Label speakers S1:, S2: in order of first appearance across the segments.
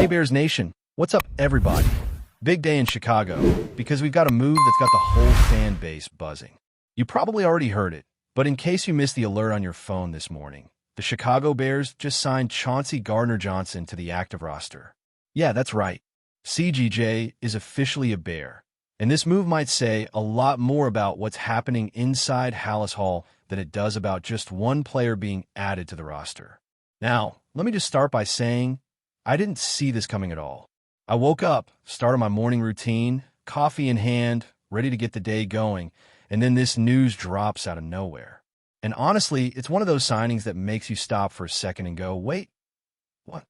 S1: Hey Bears Nation, what's up everybody? Big day in Chicago, because we've got a move that's got the whole fan base buzzing. You probably already heard it, but in case you missed the alert on your phone this morning, the Chicago Bears just signed Chauncey Gardner-Johnson to the active roster. Yeah, that's right. CGJ is officially a Bear, and this move might say a lot more about what's happening inside Halas Hall than it does about just one player being added to the roster. Now, let me just start by saying I didn't see this coming at all. I woke up, started my morning routine, coffee in hand, ready to get the day going, and then this news drops out of nowhere. And honestly, it's one of those signings that makes you stop for a second and go, wait, what?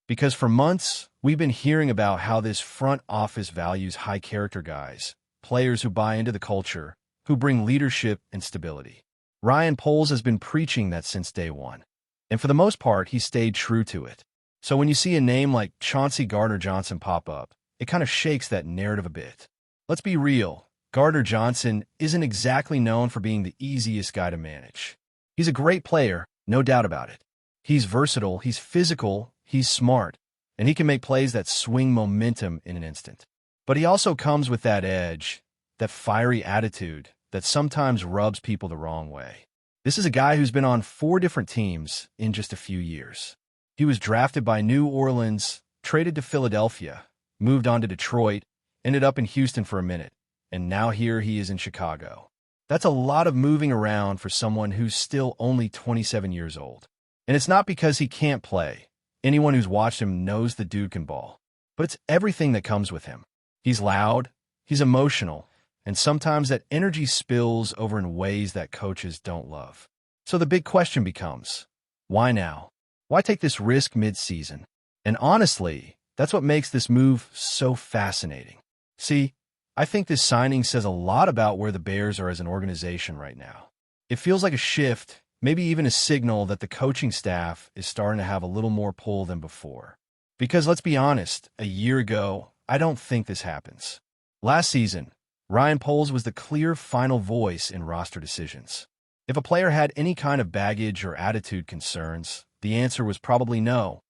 S1: Because for months, we've been hearing about how this front office values high-character guys, players who buy into the culture, who bring leadership and stability. Ryan Poles has been preaching that since day one, and for the most part, he stayed true to it. So when you see a name like Chauncey Gardner-Johnson pop up, it kind of shakes that narrative a bit. Let's be real, Gardner-Johnson isn't exactly known for being the easiest guy to manage. He's a great player, no doubt about it. He's versatile, he's physical, he's smart, and he can make plays that swing momentum in an instant. But he also comes with that edge, that fiery attitude that sometimes rubs people the wrong way. This is a guy who's been on 4 different teams in just a few years. He was drafted by New Orleans, traded to Philadelphia, moved on to Detroit, ended up in Houston for a minute, and now here he is in Chicago. That's a lot of moving around for someone who's still only 27 years old. And it's not because he can't play. Anyone who's watched him knows the dude can ball. But it's everything that comes with him. He's loud, he's emotional, and sometimes that energy spills over in ways that coaches don't love. So the big question becomes, why now? Why take this risk mid-season? And honestly, that's what makes this move so fascinating. See, I think this signing says a lot about where the Bears are as an organization right now. It feels like a shift, maybe even a signal that the coaching staff is starting to have a little more pull than before. Because let's be honest, a year ago, I don't think this happens. Last season, Ryan Poles was the clear final voice in roster decisions. If a player had any kind of baggage or attitude concerns, the answer was probably no.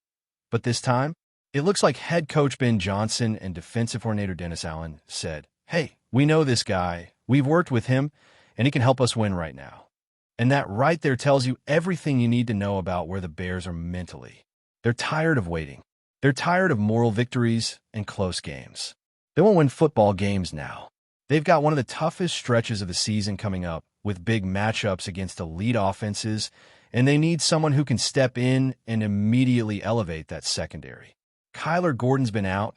S1: But this time, it looks like head coach Ben Johnson and defensive coordinator Dennis Allen said, hey, we know this guy, we've worked with him, and he can help us win right now. And that right there tells you everything you need to know about where the Bears are mentally. They're tired of waiting. They're tired of moral victories and close games. They won't win football games now. They've got one of the toughest stretches of the season coming up with big matchups against elite offenses, and they need someone who can step in and immediately elevate that secondary. Kyler Gordon's been out,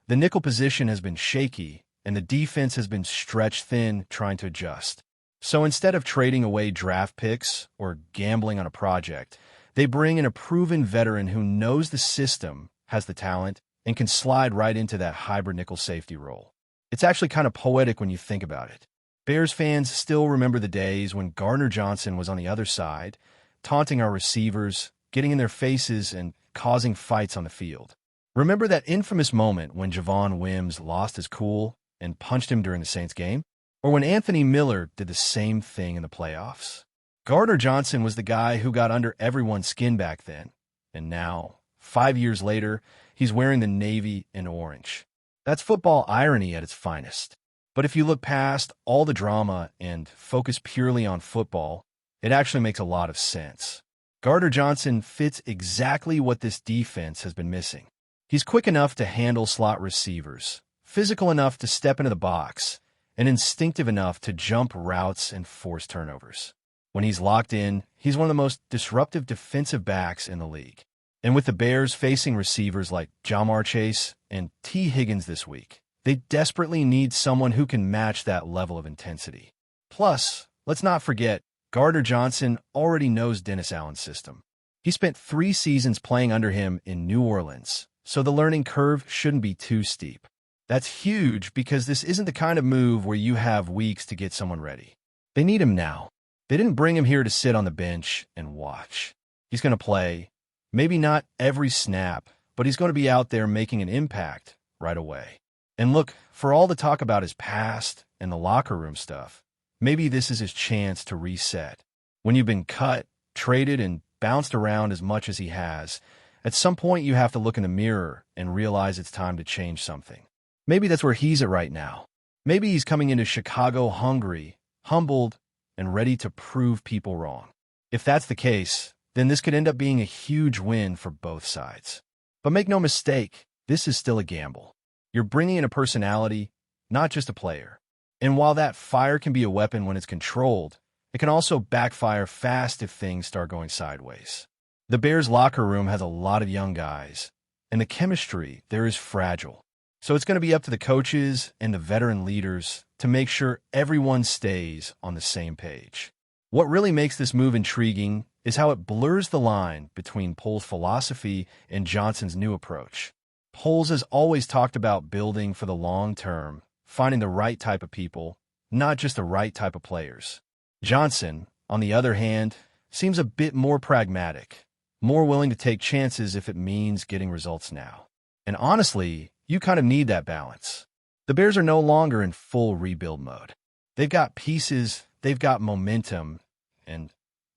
S1: the nickel position has been shaky, and the defense has been stretched thin trying to adjust. So instead of trading away draft picks or gambling on a project, they bring in a proven veteran who knows the system, has the talent, and can slide right into that hybrid nickel safety role. It's actually kind of poetic when you think about it. Bears fans still remember the days when Gardner-Johnson was on the other side, taunting our receivers, getting in their faces, and causing fights on the field. Remember that infamous moment when Javon Wims lost his cool and punched him during the Saints game? Or when Anthony Miller did the same thing in the playoffs? Gardner-Johnson was the guy who got under everyone's skin back then, and now, 5 years later, he's wearing the navy and orange. That's football irony at its finest. But if you look past all the drama and focus purely on football, it actually makes a lot of sense. Gardner-Johnson fits exactly what this defense has been missing. He's quick enough to handle slot receivers, physical enough to step into the box, and instinctive enough to jump routes and force turnovers. When he's locked in, he's one of the most disruptive defensive backs in the league. And with the Bears facing receivers like Jamar Chase and T. Higgins this week, they desperately need someone who can match that level of intensity. Plus, let's not forget, Gardner-Johnson already knows Dennis Allen's system. He spent 3 seasons playing under him in New Orleans, so the learning curve shouldn't be too steep. That's huge because this isn't the kind of move where you have weeks to get someone ready. They need him now. They didn't bring him here to sit on the bench and watch. He's going to play, maybe not every snap, but he's going to be out there making an impact right away. And look, for all the talk about his past and the locker room stuff, maybe this is his chance to reset. When you've been cut, traded, and bounced around as much as he has, At some point, you have to look in the mirror and realize it's time to change something. Maybe that's where he's at right now. Maybe he's coming into Chicago hungry, humbled, and ready to prove people wrong. If that's the case, then this could end up being a huge win for both sides. But make no mistake, this is still a gamble. You're bringing in a personality, not just a player. And while that fire can be a weapon when it's controlled, it can also backfire fast if things start going sideways. The Bears' locker room has a lot of young guys, and the chemistry there is fragile. So it's going to be up to the coaches and the veteran leaders to make sure everyone stays on the same page. What really makes this move intriguing is how it blurs the line between Poles' philosophy and Johnson's new approach. Poles has always talked about building for the long term, finding the right type of people, not just the right type of players. Johnson, on the other hand, seems a bit more pragmatic, more willing to take chances if it means getting results now. And honestly, you kind of need that balance. The Bears are no longer in full rebuild mode. They've got pieces, they've got momentum, and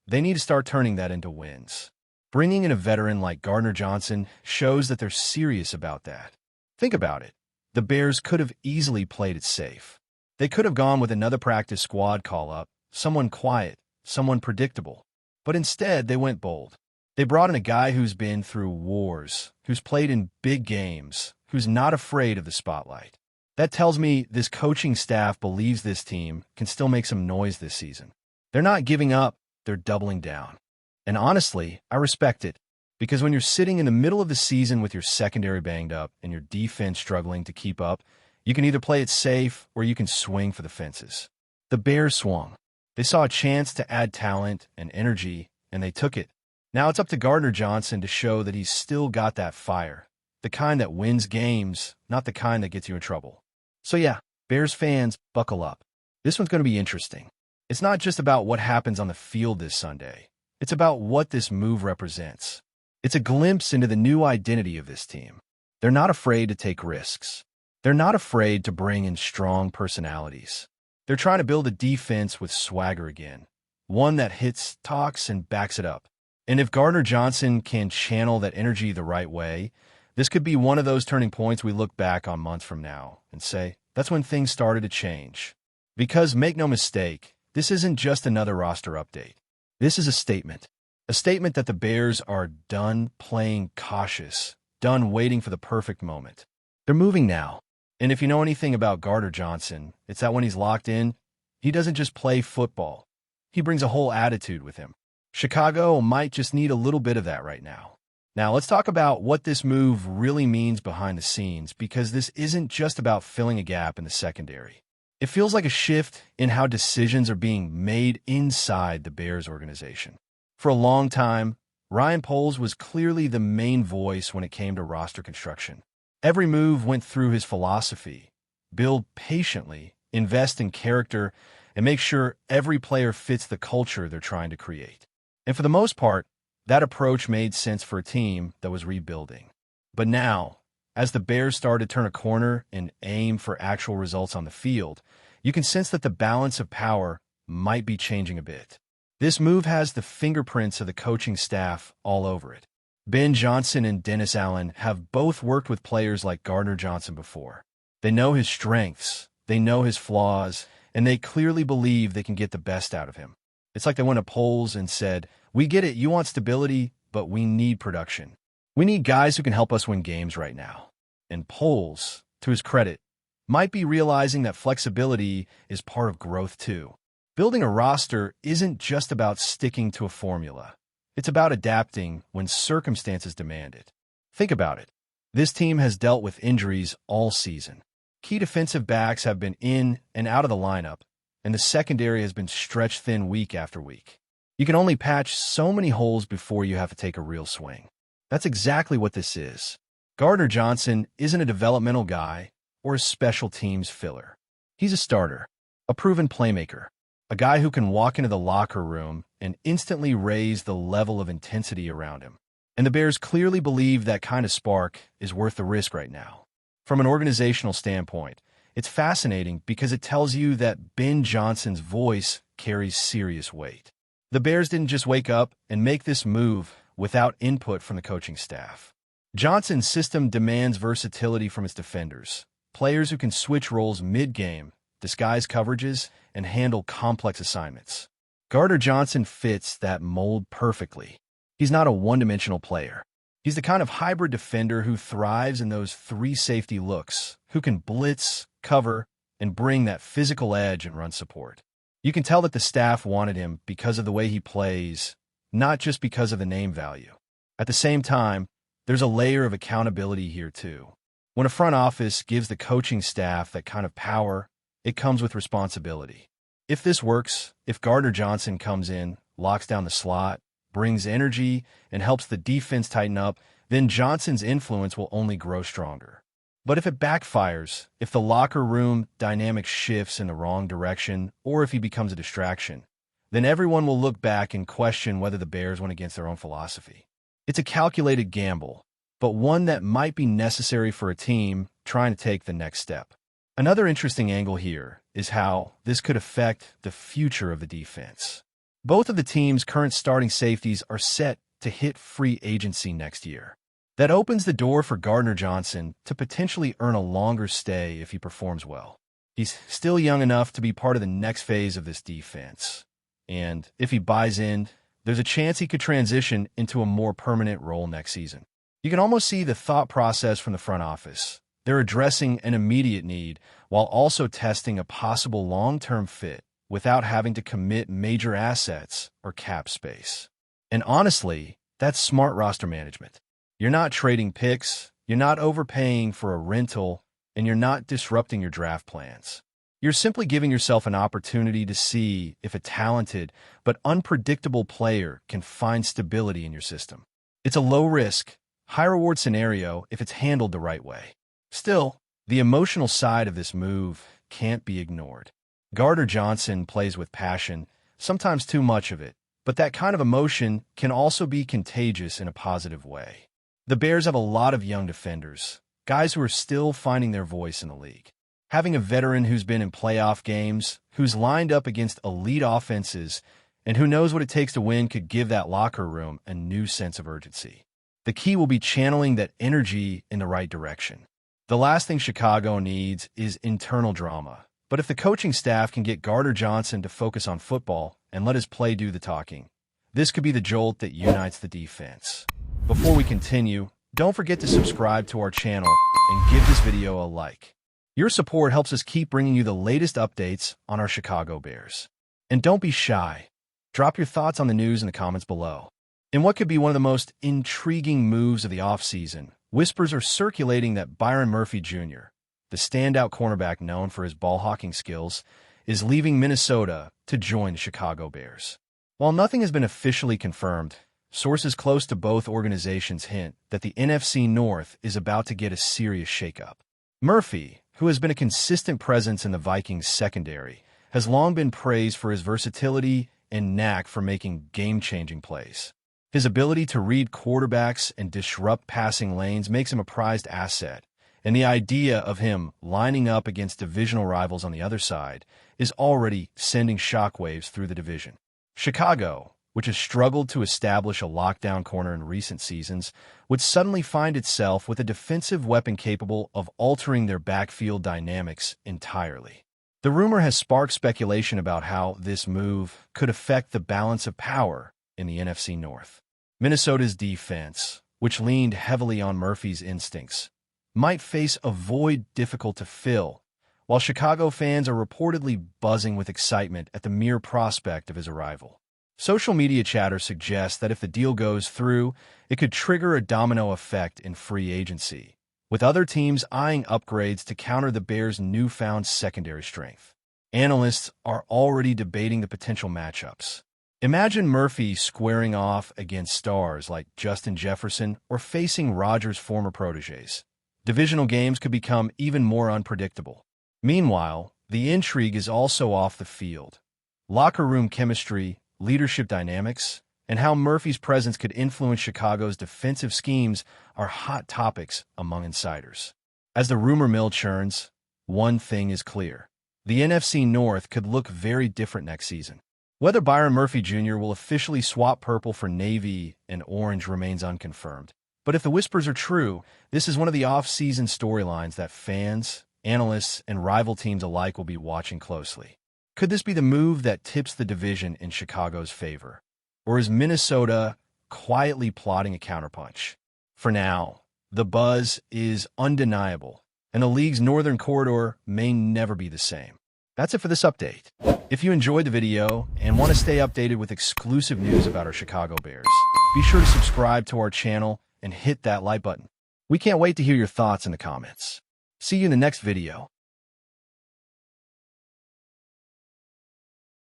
S1: they need to start turning that into wins. Bringing in a veteran like Gardner Johnson shows that they're serious about that. Think about it. The Bears could have easily played it safe. They could have gone with another practice squad call-up, someone quiet, someone predictable. But instead, they went bold. They brought in a guy who's been through wars, who's played in big games, who's not afraid of the spotlight. That tells me this coaching staff believes this team can still make some noise this season. They're not giving up, they're doubling down. And honestly, I respect it, because when you're sitting in the middle of the season with your secondary banged up and your defense struggling to keep up, you can either play it safe or you can swing for the fences. The Bears swung. They saw a chance to add talent and energy, and they took it. Now it's up to Gardner Johnson to show that he's still got that fire, the kind that wins games, not the kind that gets you in trouble. So yeah, Bears fans, buckle up. This one's going to be interesting. It's not just about what happens on the field this Sunday. It's about what this move represents. It's a glimpse into the new identity of this team. They're not afraid to take risks. They're not afraid to bring in strong personalities. They're trying to build a defense with swagger again, one that hits, talks, and backs it up. And if Gardner Johnson can channel that energy the right way, this could be one of those turning points we look back on months from now and say, that's when things started to change. Because make no mistake, this isn't just another roster update. This is a statement that the Bears are done playing cautious, done waiting for the perfect moment. They're moving now. And if you know anything about Gardner Johnson, it's that when he's locked in, he doesn't just play football. He brings a whole attitude with him. Chicago might just need a little bit of that right now. Now, let's talk about what this move really means behind the scenes, because this isn't just about filling a gap in the secondary. It feels like a shift in how decisions are being made inside the Bears organization. For a long time, Ryan Poles was clearly the main voice when it came to roster construction. Every move went through his philosophy: build patiently, invest in character, and make sure every player fits the culture they're trying to create. And for the most part, that approach made sense for a team that was rebuilding. But now, as the Bears started to turn a corner and aim for actual results on the field, you can sense that the balance of power might be changing a bit. This move has the fingerprints of the coaching staff all over it. Ben Johnson and Dennis Allen have both worked with players like Gardner Johnson before. They know his strengths, they know his flaws, and they clearly believe they can get the best out of him. It's like they went to Poles and said, "We get it, you want stability, but we need production. We need guys who can help us win games right now." And Poles, to his credit, might be realizing that flexibility is part of growth too. Building a roster isn't just about sticking to a formula. It's about adapting when circumstances demand it. Think about it. This team has dealt with injuries all season. Key defensive backs have been in and out of the lineup, and the secondary has been stretched thin week after week. You can only patch so many holes before you have to take a real swing. That's exactly what this is. Gardner Johnson isn't a developmental guy or a special teams filler. He's a starter, a proven playmaker, a guy who can walk into the locker room and instantly raise the level of intensity around him. And the Bears clearly believe that kind of spark is worth the risk right now. From an organizational standpoint, it's fascinating because it tells you that Ben Johnson's voice carries serious weight. The Bears didn't just wake up and make this move without input from the coaching staff. Johnson's system demands versatility from its defenders, players who can switch roles mid-game, disguise coverages, and handle complex assignments. Gardner Johnson fits that mold perfectly. He's not a one-dimensional player. He's the kind of hybrid defender who thrives in those three safety looks, who can blitz, cover, and bring that physical edge and run support. You can tell that the staff wanted him because of the way he plays, not just because of the name value. At the same time, there's a layer of accountability here too. When a front office gives the coaching staff that kind of power, it comes with responsibility. If this works, if Gardner Johnson comes in, locks down the slot, brings energy, and helps the defense tighten up, then Johnson's influence will only grow stronger. But if it backfires, if the locker room dynamic shifts in the wrong direction, or if he becomes a distraction, then everyone will look back and question whether the Bears went against their own philosophy. It's a calculated gamble, but one that might be necessary for a team trying to take the next step. Another interesting angle here is how this could affect the future of the defense. Both of the team's current starting safeties are set to hit free agency next year. That opens the door for Gardner Johnson to potentially earn a longer stay if he performs well. He's still young enough to be part of the next phase of this defense. And if he buys in, there's a chance he could transition into a more permanent role next season. You can almost see the thought process from the front office. They're addressing an immediate need while also testing a possible long-term fit without having to commit major assets or cap space. And honestly, that's smart roster management. You're not trading picks, you're not overpaying for a rental, and you're not disrupting your draft plans. You're simply giving yourself an opportunity to see if a talented but unpredictable player can find stability in your system. It's a low-risk, high-reward scenario if it's handled the right way. Still, the emotional side of this move can't be ignored. Gardner Johnson plays with passion, sometimes too much of it, but that kind of emotion can also be contagious in a positive way. The Bears have a lot of young defenders, guys who are still finding their voice in the league. Having a veteran who's been in playoff games, who's lined up against elite offenses, and who knows what it takes to win could give that locker room a new sense of urgency. The key will be channeling that energy in the right direction. The last thing Chicago needs is internal drama. But if the coaching staff can get Gardner Johnson to focus on football and let his play do the talking, this could be the jolt that unites the defense. Before we continue, don't forget to subscribe to our channel and give this video a like. Your support helps us keep bringing you the latest updates on our Chicago Bears. And don't be shy. Drop your thoughts on the news in the comments below. In what could be one of the most intriguing moves of the offseason, whispers are circulating that Byron Murphy Jr., the standout cornerback known for his ball-hawking skills, is leaving Minnesota to join the Chicago Bears. While nothing has been officially confirmed, sources close to both organizations hint that the NFC North is about to get a serious shakeup. Murphy, who has been a consistent presence in the Vikings secondary, has long been praised for his versatility and knack for making game-changing plays. His ability to read quarterbacks and disrupt passing lanes makes him a prized asset, and the idea of him lining up against divisional rivals on the other side is already sending shockwaves through the division. Chicago, which has struggled to establish a lockdown corner in recent seasons, would suddenly find itself with a defensive weapon capable of altering their backfield dynamics entirely. The rumor has sparked speculation about how this move could affect the balance of power in the NFC North. Minnesota's defense, which leaned heavily on Murphy's instincts, might face a void difficult to fill, while Chicago fans are reportedly buzzing with excitement at the mere prospect of his arrival. Social media chatter suggests that if the deal goes through, it could trigger a domino effect in free agency, with other teams eyeing upgrades to counter the Bears' newfound secondary strength. Analysts are already debating the potential matchups. Imagine Murphy squaring off against stars like Justin Jefferson or facing Rodgers' former protégés. Divisional games could become even more unpredictable. Meanwhile, the intrigue is also off the field. Locker room chemistry, leadership dynamics, and how Murphy's presence could influence Chicago's defensive schemes are hot topics among insiders. As the rumor mill churns, one thing is clear. The NFC North could look very different next season. Whether Byron Murphy Jr. will officially swap purple for navy and orange remains unconfirmed. But if the whispers are true, this is one of the off-season storylines that fans, analysts, and rival teams alike will be watching closely. Could this be the move that tips the division in Chicago's favor? Or is Minnesota quietly plotting a counterpunch? For now, the buzz is undeniable, and the league's northern corridor may never be the same. That's it for this update. If you enjoyed the video and want to stay updated with exclusive news about our Chicago Bears, be sure to subscribe to our channel and hit that like button. We can't wait to hear your thoughts in the comments. See you in the next video.